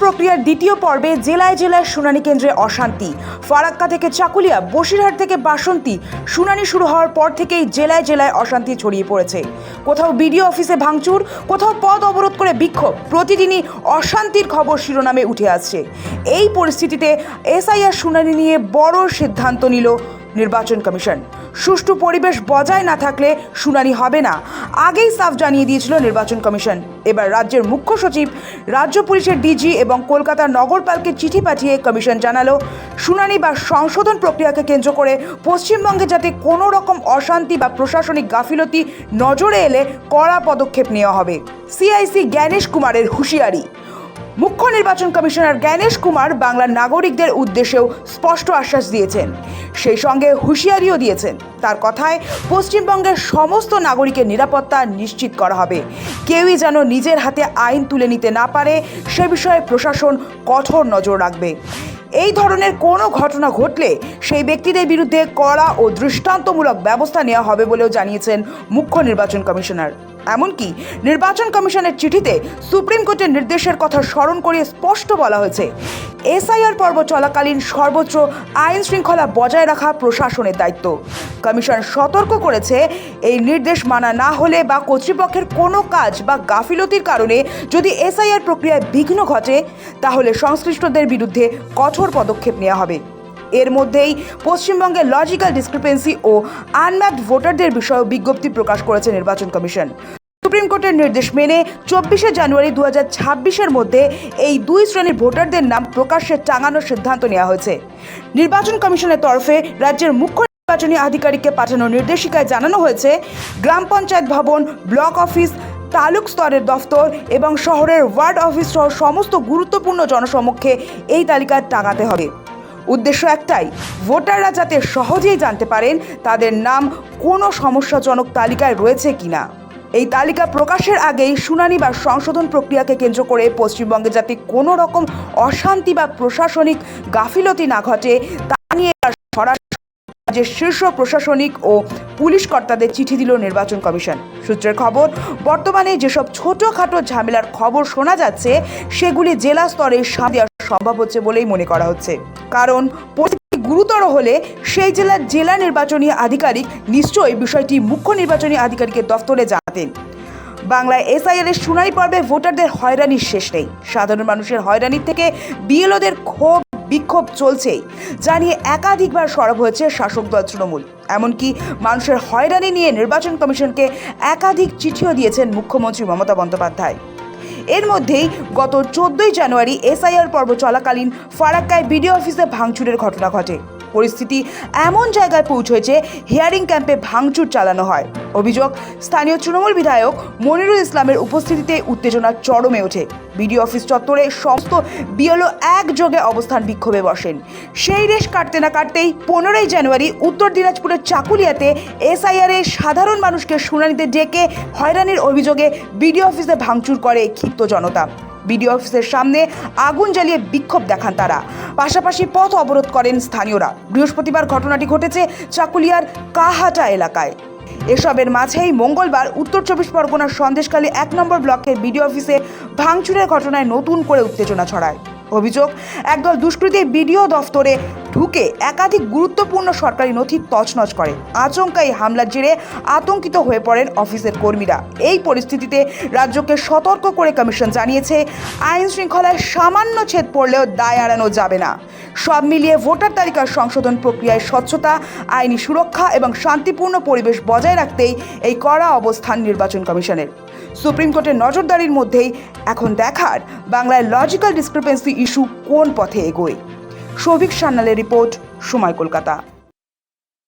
প্রক্রিয়ার দ্বিতীয় পর্বে জেলায় জেলায় শুনানি কেন্দ্রে অশান্তি। ফারাক্কা থেকে চাকুলিয়া, বসিরহাট থেকে বাসন্তী শুনানি শুরু হওয়ার পর থেকেই জেলায় জেলায় অশান্তি ছড়িয়ে পড়েছে। কোথাও বিডিও অফিসে ভাঙচুর, কোথাও পথ অবরোধ করে বিক্ষোভ। প্রতিদিনই অশান্তির খবর শিরোনামে উঠে আসছে। এই পরিস্থিতিতে এসআইআর শুনানি নিয়ে বড় সিদ্ধান্ত নিল নির্বাচন কমিশন। সুষ্ঠু পরিবেশ বজায় না থাকলে শুনানি হবে না, আগেই সাফ জানিয়ে দিয়েছিল নির্বাচন কমিশন। এবার রাজ্যের মুখ্য সচিব, রাজ্য পুলিশের ডিজি এবং কলকাতার নগরপালকে চিঠি পাঠিয়ে কমিশন জানালো, শুনানি বা সংশোধন প্রক্রিয়াকে কেন্দ্র করে পশ্চিমবঙ্গে যাতে কোনো রকম অশান্তি বা প্রশাসনিক গাফিলতি নজরে এলে কড়া পদক্ষেপ নেওয়া হবে। সিআইসি জ্ঞানেশ কুমারের হুঁশিয়ারি। মুখ্য নির্বাচন কমিশনার জ্ঞানেশ কুমার বাংলার নাগরিকদের উদ্দেশ্যেও স্পষ্ট আশ্বাস দিয়েছেন, সেই সঙ্গে হুঁশিয়ারিও দিয়েছেন। তার কথায় পশ্চিমবঙ্গের সমস্ত নাগরিকের নিরাপত্তা নিশ্চিত করা হবে। কেউই যেন নিজের হাতে আইন তুলে নিতে না পারে, সে বিষয়ে প্রশাসন কঠোর নজর রাখবে। এই ধরনের কোনো ঘটনা ঘটলে সেই ব্যক্তিদের বিরুদ্ধে কড়া ও দৃষ্টান্তমূলক ব্যবস্থা নেওয়া হবে বলেও জানিয়েছেন মুখ্য নির্বাচন কমিশনার। এমনকি নির্বাচন কমিশনের চিঠিতে সুপ্রিম কোর্টের নির্দেশের কথা স্মরণ করিয়ে স্পষ্ট বলা হয়েছে, এসআইআর পর্ব চলাকালীন সর্বোচ্চ আইন শৃঙ্খলা বজায় রাখা প্রশাসনের দায়িত্ব। কমিশন সতর্ক করেছে, এই নির্দেশ মানা না হলে বা কর্তৃপক্ষের কোনো কাজ বা গাফিলতির কারণে যদি এসআইআর প্রক্রিয়ায় বিঘ্ন ঘটে, তাহলে সংশ্লিষ্টদের বিরুদ্ধে কঠোর পদক্ষেপ নেওয়া হবে। এর মধ্যেই পশ্চিমবঙ্গের লজিক্যাল ডিসক্রিপেন্সি ও আনম্যাপড ভোটারদের বিষয়ে বিজ্ঞপ্তি প্রকাশ করেছে নির্বাচন কমিশন। সুপ্রিম কোর্টের নির্দেশ মেনে 24শে জানুয়ারি 2026-এর মধ্যে এই দুই শ্রেণীর ভোটারদের নাম প্রকাশ্যে টাঙানোর সিদ্ধান্ত নেওয়া হয়েছে। নির্বাচন কমিশনের তরফে রাজ্যের মুখ্য নির্বাচনী আধিকারিককে পাঠানো নির্দেশিকায় জানানো হয়েছে, গ্রাম পঞ্চায়েত ভবন, ব্লক অফিস, তালুক স্তরের দফতর এবং শহরের ওয়ার্ড অফিস সহ সমস্ত গুরুত্বপূর্ণ জনসমক্ষে এই তালিকা টাঙাতে হবে। উদ্দেশ্য একটাই, ভোটাররা যাতে সহজেই জানতে পারেন তাদের নাম কোনো সমস্যাজনক তালিকায় রয়েছে কিনা। এই তালিকা প্রকাশের আগেই শুনানি বা সংশোধন প্রক্রিয়াকে কেন্দ্র করে পশ্চিমবঙ্গে যাতে কোনো রকম অশান্তি বা প্রশাসনিক গাফিলতি না ঘটে তা নিয়ে সরাসরি শীর্ষ প্রশাসনিক ও পুলিশ কর্তাদের চিঠি দিল নির্বাচন কমিশন। সূত্রের খবর, বর্তমানে যেসব ছোটোখাটো ঝামেলার খবর শোনা যাচ্ছে সেগুলি জেলা স্তরে সামনে দেওয়া সম্ভব হচ্ছে বলেই মনে করা হচ্ছে। কারণ পরিস্থিতি গুরুতর হলে সেই জেলার জেলা নির্বাচনী আধিকারিক নিশ্চয়ই বিষয়টি মুখ্য নির্বাচনী আধিকারিকের দফতরে জানাতেন। বাংলায় এসআইআর এর শুনানি পর্বে ভোটারদের হয়রানির শেষ নেই। সাধারণ মানুষের হয়রানির থেকে বিএলওদের ক্ষোভ বিক্ষোভ চলছেই, জানিয়ে একাধিকবার সরব হয়েছে শাসক দল তৃণমূল। এমনকি মানুষের হয়রানি নিয়ে নির্বাচন কমিশনকে একাধিক চিঠিও দিয়েছেন মুখ্যমন্ত্রী মমতা বন্দ্যোপাধ্যায়। এর মধ্যেই গত 14ই জানুয়ারি এসআইআর পর্ব চলাকালীন ফারাক্কায় বিডিও অফিসে ভাঙচুরের ঘটনা ঘটে। পরিস্থিতি এমন জায়গায় পৌঁছেছে, হিয়ারিং ক্যাম্পে ভাঙচুর চালানো হয়। অভিযোগ, স্থানীয় তৃণমূল বিধায়ক মনিরুল ইসলামের উপস্থিতিতে উত্তেজনার চরমে ওঠে। বিডিও অফিস চত্বরে সমস্ত বিএলও একযোগে অবস্থান বিক্ষোভে বসেন। সেই রেশ কাটতে না কাটতেই 15ই জানুয়ারি উত্তর দিনাজপুরের চাকুলিয়াতে এসআইআর এ সাধারণ মানুষকে শুনানিতে ডেকে হয়রানির অভিযোগে বিডিও অফিসে ভাঙচুর করে ক্ষিপ্ত জনতা। বিডিও অফিসের সামনে আগুন জ্বালিয়ে বিক্ষোভ দেখান তারা, পাশাপাশি পথ অবরোধ করেন স্থানীয়রা। বৃহস্পতিবার ঘটনাটি ঘটেছে চাকুলিয়ার কাহাটা এলাকায়। এসবের মাঝেই মঙ্গলবার উত্তর 24 পরগনার সন্দেশখালী 1 নম্বর ব্লকের বিডিও অফিসে ভাঙচুরের ঘটনায় নতুন করে উত্তেজনা ছড়ায়। অভিযোগ, একদল দুষ্কৃতী বিডিও দফতরে ঢুকে একাধিক গুরুত্বপূর্ণ সরকারি নথি তছনছ করে। আচমকা এই হামলার জেরে আতঙ্কিত হয়ে পড়েন অফিসের কর্মীরা। এই পরিস্থিতিতে রাজ্যকে সতর্ক করে কমিশন জানিয়েছে, আইন শৃঙ্খলায় সামান্য ছেদ পড়লেও দায় এড়ানো যাবে না। সব মিলিয়ে ভোটার তালিকার সংশোধন প্রক্রিয়ায় স্বচ্ছতা, আইনি সুরক্ষা এবং শান্তিপূর্ণ পরিবেশ বজায় রাখতেই এই কড়া অবস্থান নির্বাচন কমিশনের। সুপ্রিম কোর্টের নজরদারির মধ্যেই এখন দেখার বাংলায় লজিক্যাল ডিসক্রিপেন্সি ইস্যু কোন পথে এগোয়। সৌভিক সান্যালের রিপোর্ট, সময়, কলকাতা।